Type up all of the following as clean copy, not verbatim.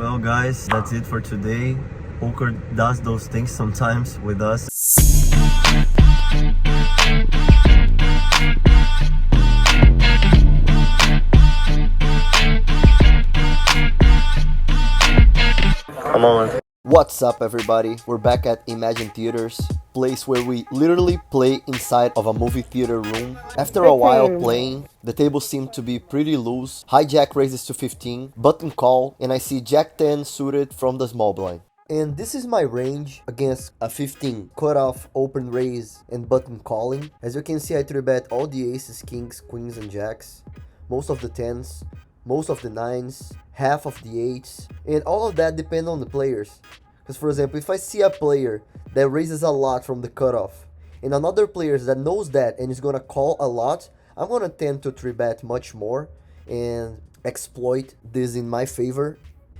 Well guys, that's it for today. Poker does those things sometimes with us. Come on. What's up everybody? We're back at Imagine Theaters, place where we literally play inside of a movie theater room. After a while playing, the tables seem to be pretty loose. High jack raises to 15, button call, and I see jack 10 suited from the small blind. And this is my range against a 15 cutoff, open raise, and button calling. As you can see, I 3-bet all the aces, kings, queens, and jacks, most of the 10s, most of the 9s, half of the 8s, and all of that depends on the players. Because for example, if I see a player that raises a lot from the cutoff, and another player that knows that and is gonna call a lot, I'm gonna tend to 3-bet much more and exploit this in my favor,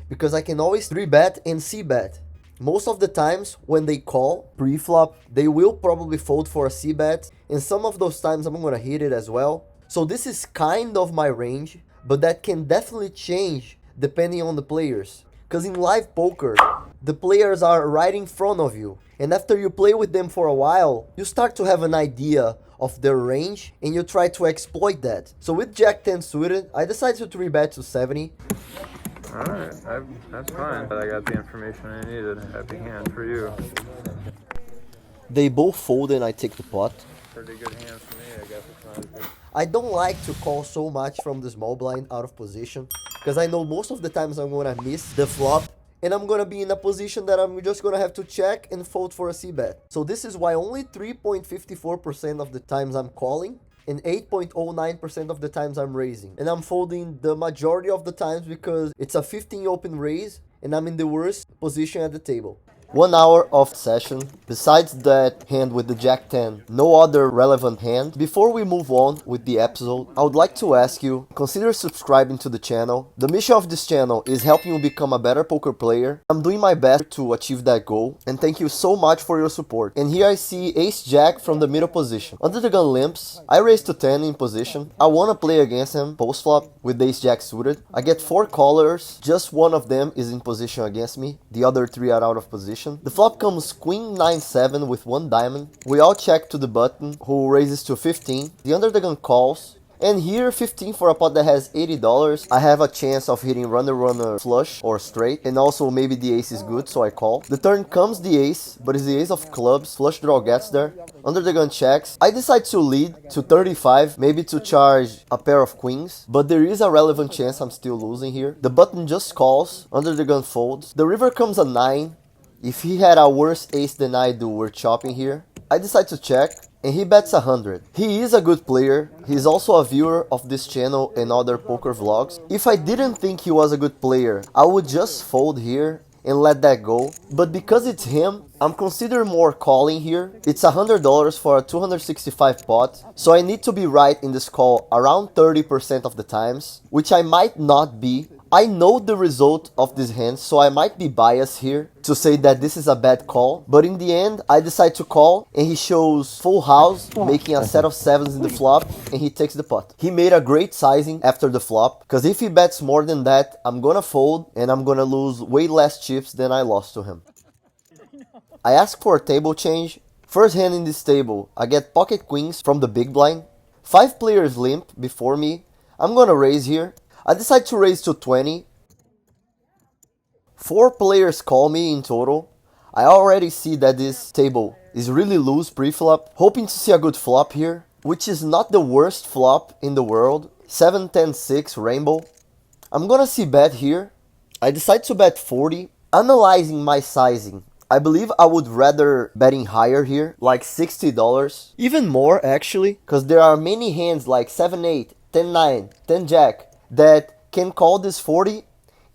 because I can always 3-bet and c-bet. Most of the times when they call pre-flop, they will probably fold for a c-bet, and some of those times I'm gonna hit it as well. So this is kind of my range, but that can definitely change depending on the players. Because in live poker, the players are right in front of you. And after you play with them for a while, you start to have an idea of their range and you try to exploit that. So with jack 10 suited, I decided to 3-bet to 70. Alright, that's fine. I got the information I needed. Happy hand for you. They both fold and I take the pot. Pretty good hand for me, I guess it's not as good. I don't like to call so much from the small blind out of position, because I know most of the times I'm gonna miss the flop and I'm gonna be in a position that I'm just gonna have to check and fold for a c-bet. So this is why only 3.54% of the times I'm calling and 8.09% of the times I'm raising. And I'm folding the majority of the times because it's a 15 open raise and I'm in the worst position at the table. 1 hour of session. Besides that hand with the jack 10, no other relevant hand. Before we move on with the episode, I would like to ask you, consider subscribing to the channel. The mission of this channel is helping you become a better poker player. I'm doing my best to achieve that goal, and thank you so much for your support. And here I see ace jack from the middle position. Under the gun limps, I raise to 10 in position. I want to play against him post flop with ace jack suited. I get 4 callers, just one of them is in position against me. The other 3 are out of position. The flop comes queen 9-7 with 1 diamond. We all check to the button, who raises to 15. The under the gun calls. And here 15 for a pot that has $80. I have a chance of hitting runner flush or straight. And also maybe the ace is good, so I call. The turn comes the ace, but it's the ace of clubs. Flush draw gets there. Under the gun checks. I decide to lead to 35, maybe to charge a pair of queens. But there is a relevant chance I'm still losing here. The button just calls. Under the gun folds. The river comes a 9. If he had a worse ace than I do, we're chopping here. I decide to check, and he bets 100. He is a good player. He's also a viewer of this channel and other poker vlogs. If I didn't think he was a good player, I would just fold here and let that go. But because it's him, I'm considering more calling here. It's $100 for a 265 pot, so I need to be right in this call around 30% of the times, which I might not be. I know the result of this hand, so I might be biased here to say that this is a bad call. But in the end, I decide to call, and he shows full house, making a set of 7s in the flop, and he takes the pot. He made a great sizing after the flop, because if he bets more than that, I'm gonna fold, and I'm gonna lose way less chips than I lost to him. I ask for a table change. First hand in this table, I get pocket queens from the big blind. 5 players limp before me. I'm gonna raise here. I decide to raise to 20. 4 players call me in total. I already see that this table is really loose pre-flop. Hoping to see a good flop here, which is not the worst flop in the world. 7-10-6 rainbow. I'm gonna see bet here. I decide to bet 40. Analyzing my sizing, I believe I would rather betting higher here, like $60. Even more actually, because there are many hands like 7-8, 10-9, 10 jack that can call this 40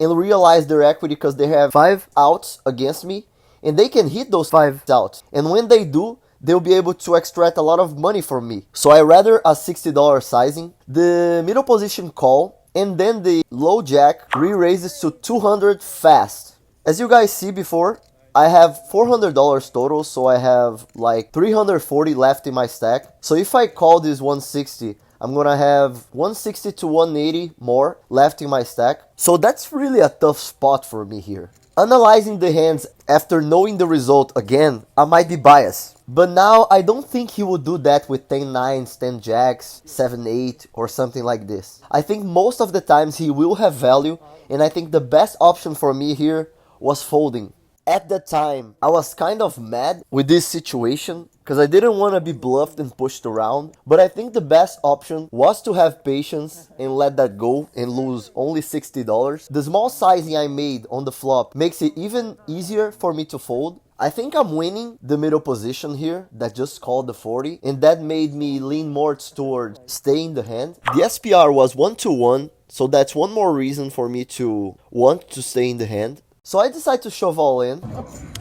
and realize their equity because they have 5 outs against me and they can hit those 5 outs. And when they do, they'll be able to extract a lot of money from me. So I rather a $60 sizing. The middle position call, and then the low jack re-raises to 200 fast. As you guys see before, I have $400 total, so I have like 340 left in my stack. So if I call this 160, I'm gonna have 160 to 180 more left in my stack. So that's really a tough spot for me here. Analyzing the hands after knowing the result again, I might be biased. But now I don't think he would do that with 10 nines, 10 jacks, 7 8 or something like this. I think most of the times he will have value, and I think the best option for me here was folding. At that time, I was kind of mad with this situation because I didn't want to be bluffed and pushed around. But I think the best option was to have patience and let that go and lose only $60. The small sizing I made on the flop makes it even easier for me to fold. I think I'm winning the middle position here that just called the 40, and that made me lean more toward staying the hand. The SPR was 1-1, so that's one more reason for me to want to stay in the hand. So I decide to shove all in.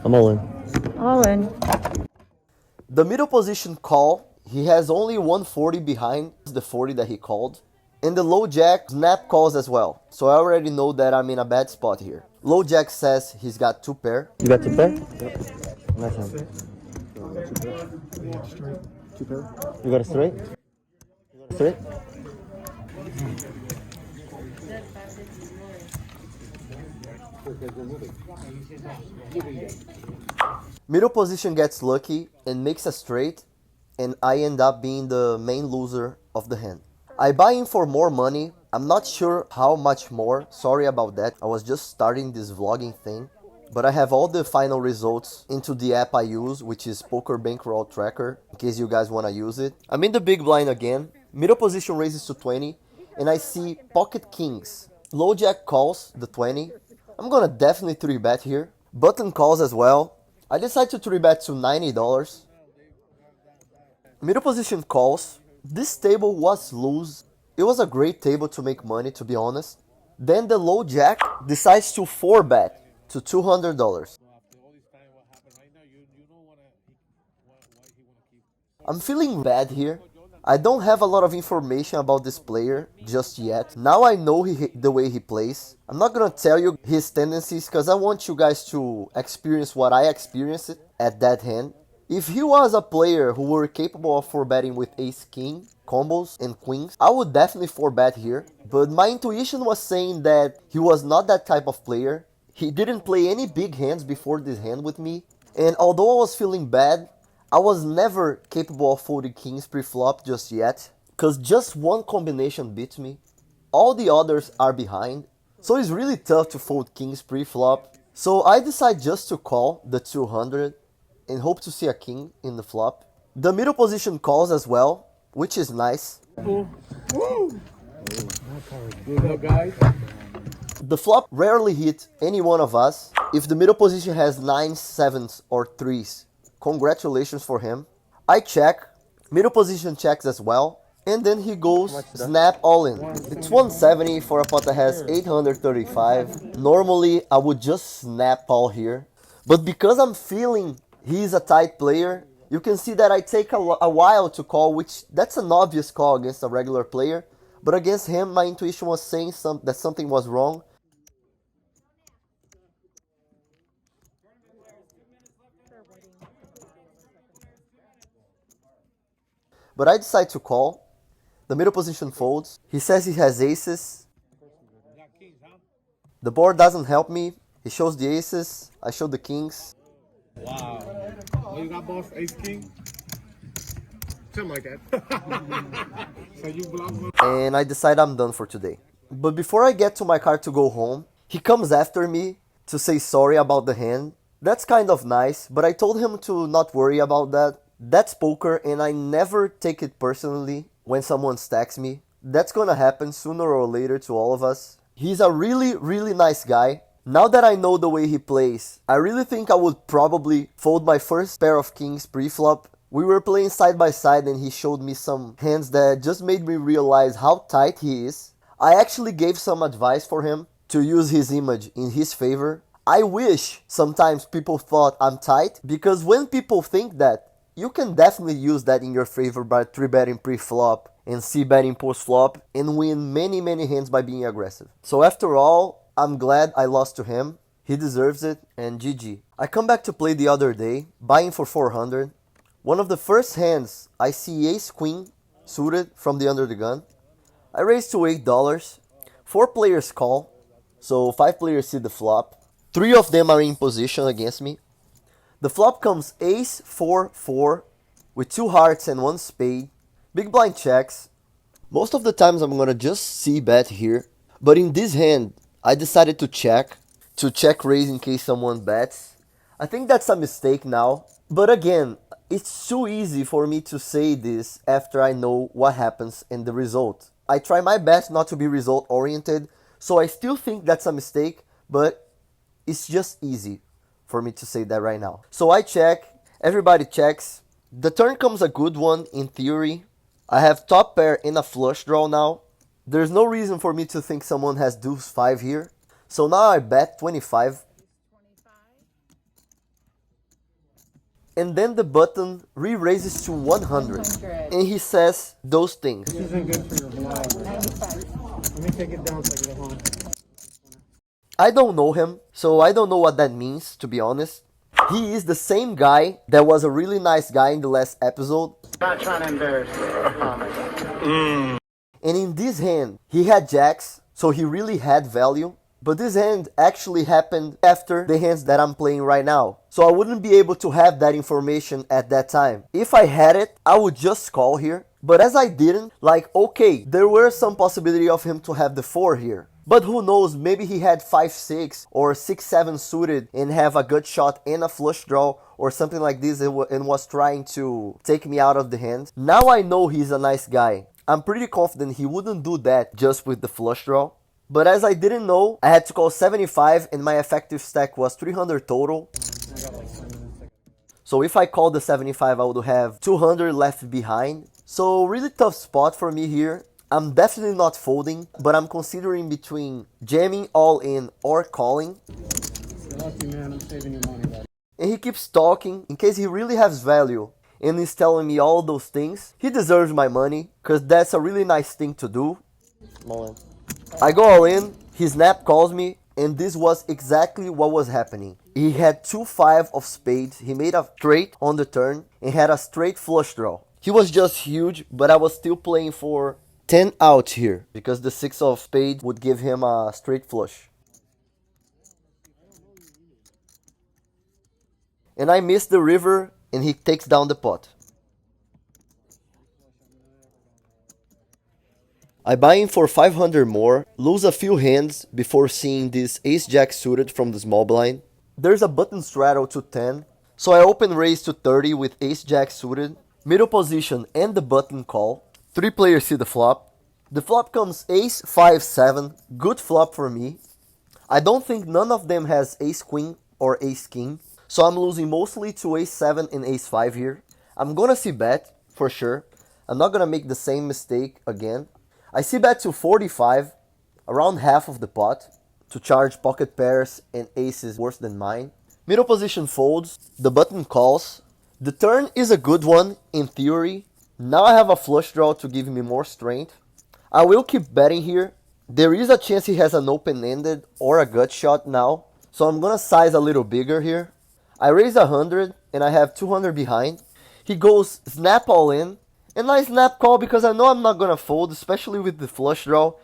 I'm all in. All in. The middle position call, he has only 140 behind the 40 that he called. And the low jack snap calls as well. So I already know that I'm in a bad spot here. Low jack says he's got 2 pair. You got 2 pair? Yep. Nice hand. 2 pair. You got a straight? Straight? Middle position gets lucky and makes a straight, and I end up being the main loser of the hand. I buy in for more money. I'm not sure how much more. Sorry about that. I was just starting this vlogging thing. But I have all the final results into the app I use, which is Poker Bankroll Tracker, in case you guys want to use it. I'm in the big blind again. Middle position raises to 20, and I see pocket kings. Low jack calls the 20. I'm gonna definitely 3-bet here. Button calls as well. I decide to 3-bet to $90. Middle position calls. This table was loose. It was a great table to make money, to be honest. Then the low jack decides to 4-bet to $200. I'm feeling bad here. I don't have a lot of information about this player just yet. Now I know the way he plays. I'm not gonna tell you his tendencies because I want you guys to experience what I experienced at that hand. If he was a player who were capable of 4-betting with ace-king, combos, and queens, I would definitely 4-bet here. But my intuition was saying that he was not that type of player. He didn't play any big hands before this hand with me. And although I was feeling bad, I was never capable of folding kings pre-flop just yet, cause just one combination beats me. All the others are behind, so it's really tough to fold kings pre-flop. So I decide just to call the 200 and hope to see a king in the flop. The middle position calls as well, which is nice. The flop rarely hit any one of us. If the middle position has 9s, 7s, or 3s, congratulations for him. I check, middle position checks as well, and then he goes snap all in. It's 170 for a pot that has 835. Normally I would just snap all here, but because I'm feeling he's a tight player, you can see that I take a while to call, which that's an obvious call against a regular player, but against him my intuition was saying that something was wrong. But I decide to call. The middle position folds. He says he has aces. The board doesn't help me. He shows the aces. I show the kings. Wow. Oh, you got both ace king? Something like that. So you block. And I decide I'm done for today. But before I get to my car to go home, he comes after me to say sorry about the hand. That's kind of nice, but I told him to not worry about that. That's poker, and I never take it personally when someone stacks me. That's gonna happen sooner or later to all of us. He's a really, really nice guy. Now that I know the way he plays, I really think I would probably fold my first pair of kings pre-flop. We were playing side by side and he showed me some hands that just made me realize how tight he is. I actually gave some advice for him to use his image in his favor. I wish sometimes people thought I'm tight, because when people think that, you can definitely use that in your favor by 3-betting pre-flop and c-betting post-flop and win many, many hands by being aggressive. So after all, I'm glad I lost to him. He deserves it, and GG. I come back to play the other day, buying for 400. One of the first hands, I see ace-queen, suited from the under the gun. I raise to $8. 4 players call, so 5 players see the flop. 3 of them are in position against me. The flop comes ace 4-4 with 2 hearts and 1 spade. Big blind checks. Most of the times I'm gonna just see bet here, but in this hand I decided to check raise in case someone bets. I think that's a mistake now, but again, it's too easy for me to say this after I know what happens in the result. I try my best not to be result oriented, so I still think that's a mistake, but it's just easy for me to say that right now. So I check, everybody checks. The turn comes a good one in theory. I have top pair and a flush draw now. There's no reason for me to think someone has deuce 5 here. So now I bet 25. And then the button re-raises to 100. And he says those things. This isn't good for your vlog. 95. Let me take it down so I can go home. I don't know him, so I don't know what that means, to be honest. He is the same guy that was a really nice guy in the last episode. Not trying to embarrass you. Oh my God. And in this hand, he had jacks, so he really had value. But this hand actually happened after the hands that I'm playing right now. So I wouldn't be able to have that information at that time. If I had it, I would just call here. But as I didn't, like, okay, there were some possibility of him to have the 4 here. But who knows, maybe he had 5-6 or 6-7 suited and have a gut shot and a flush draw or something like this and was trying to take me out of the hand. Now I know he's a nice guy. I'm pretty confident he wouldn't do that just with the flush draw. But as I didn't know, I had to call 75 and my effective stack was 300 total. So if I called the 75, I would have 200 left behind. So really tough spot for me here. I'm definitely not folding, but I'm considering between jamming all in or calling. You're lucky, man. I'm saving you money, buddy. And he keeps talking in case he really has value and is telling me all those things. He deserves my money because that's a really nice thing to do. I go all in, his snap calls me, and this was exactly what was happening. He had 2-5 of spades, he made a straight on the turn, and had a straight flush draw. He was just huge, but I was still playing for 10 out here, because the 6 of spades would give him a straight flush. And I missed the river, and he takes down the pot. I buy in for 500 more, lose a few hands before seeing this ace-jack suited from the small blind. There's a button straddle to 10, so I open raise to 30 with ace-jack suited, middle position and the button call. 3 players see the flop. The flop comes ace 5-7, good flop for me. I don't think none of them has ace-queen or ace-king, so I'm losing mostly to ace-7 and ace-5 here. I'm gonna see bet, for sure. I'm not gonna make the same mistake again. I see bet to 45, around half of the pot, to charge pocket pairs and aces worse than mine. Middle position folds, the button calls. The turn is a good one, in theory. Now I have a flush draw to give me more strength. I will keep betting here. There is a chance he has an open-ended or a gut shot now, so I'm gonna size a little bigger here. I raise 100 and I have 200 behind. He goes snap all in. And I snap call because I know I'm not gonna fold, especially with the flush draw.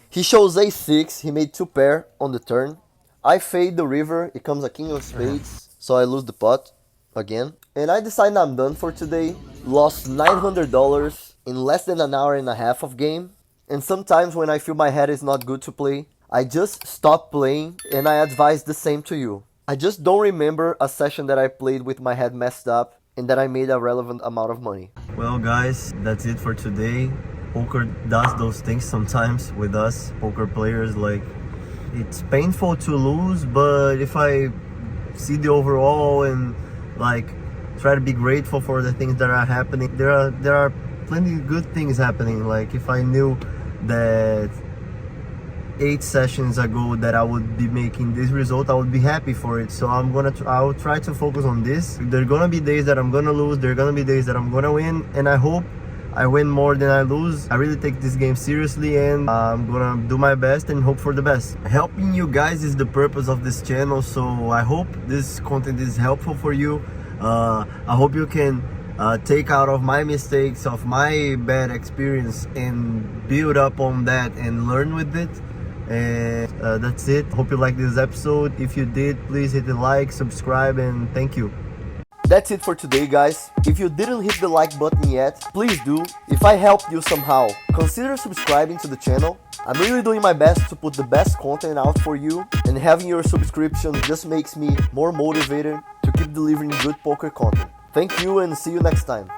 He shows ace-6, he made 2 pair on the turn. I fade the river, it comes a king of spades, so I lose the pot again. And I decide I'm done for today. Lost $900 in less than an hour and a half of game. And sometimes when I feel my head is not good to play, I just stop playing, and I advise the same to you. I just don't remember a session that I played with my head messed up and that I made a relevant amount of money. Well guys, that's it for today. Poker does those things sometimes with us poker players. Like, it's painful to lose, but if I see the overall and like try to be grateful for the things that are happening, there are plenty of good things happening. Like, if I knew that 8 sessions ago that I would be making this result, I would be happy for it. So I'll try to focus on this. There are gonna be days that I'm gonna lose, there are gonna be days that I'm gonna win, and I hope I win more than I lose. I really take this game seriously, and I'm gonna do my best and hope for the best. Helping you guys is the purpose of this channel, so I hope this content is helpful for you. I hope you can take out of my mistakes, of my bad experience, and build up on that and learn with it. And that's it. Hope you liked this episode. If you did, please hit the like, subscribe, and thank you. That's it for today, guys. If you didn't hit the like button yet, please do. If I helped you somehow, consider subscribing to the channel. I'm really doing my best to put the best content out for you, and having your subscription just makes me more motivated to keep delivering good poker content. Thank you and see you next time.